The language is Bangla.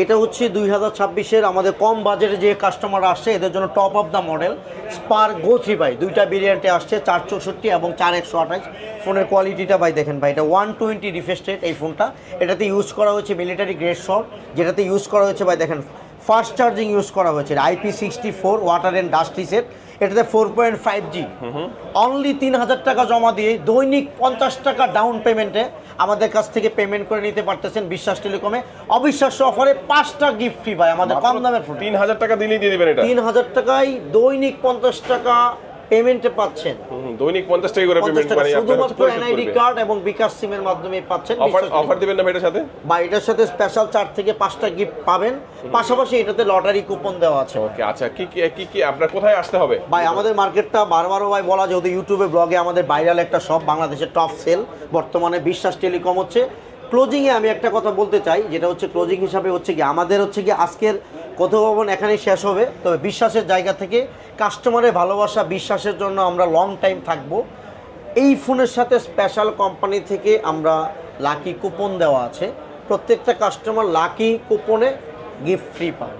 এটা হচ্ছে 2026-এর আমাদের কম বাজেটে যে কাস্টমার আসছে এদের জন্য top of the model Spark Go 3 ভাই, দুইটা ভেরিয়েন্টে আসছে 464 এবং 4128। ফোনের কোয়ালিটিটা ভাই দেখেন ভাই, এটা 120 রিফ্রেশ রেট এই ফোনটা। এটাতে ইউজ করা হয়েছে মিলিটারি গ্রেড শট, যেটাতে ইউজ করা হয়েছে ভাই দেখেন ফাস্ট চার্জিং ইউজ করা হয়েছে, IP64 water and dust reset. এটাতে 4.5G। অনলি 3000 টাকা জমা দিয়ে দৈনিক 50 টাকা ডাউন পেমেন্টে আমাদের কাছ থেকে পেমেন্ট করে নিতে পারতেছেন বিশ্বাস টেলিকমে। অবিশ্বাস্য অফারে 5টা গিফট ফ্রি ভাই আমাদের কম দামের ফোন। 3000 টাকা দিলেই দিয়ে দিবেন এটা? 3000 টাকায় দৈনিক 50 টাকা পেমেন্টে পাচ্ছেন। দৈনিক 50 টাকা করে পেমেন্ট মানে শুধুমাত্র এনআইডি কার্ড এবং বিকাশ সিমের মাধ্যমে পাচ্ছেন। অফার দিবেন না এটার সাথে? বা এটার সাথে স্পেশাল 4 থেকে 5টা গিফট পাবেন, পাশাপাশি এটাতে লটারি কুপন দেওয়া আছে। ওকে, আচ্ছা কি কি আপনার কোথায় আসতে হবে ভাই? আমাদের মার্কেটটা বারবারও ভাই বলা, যেহেতু ইউটিউবে ব্লগে আমাদের ভাইরাল একটা শপ, বাংলাদেশের টপ সেল বর্তমানে বিশ্বাস টেলিকম হচ্ছে। ক্লোজিংয়ে আমি একটা কথা বলতে চাই, যেটা হচ্ছে ক্লোজিং হিসাবে হচ্ছে কি আমাদের হচ্ছে কি আজকের কথোপকথন এখানেই শেষ হবে। তবে বিশ্বাসের জায়গা থেকে কাস্টমারের ভালোবাসা বিশ্বাসের জন্য আমরা লং টাইম থাকবো। এই ফোনের সাথে স্পেশাল কোম্পানি থেকে আমরা লাকি কুপন দেওয়া আছে, প্রত্যেকটা কাস্টমার লাকি কুপনে গিফট ফ্রি পাবে।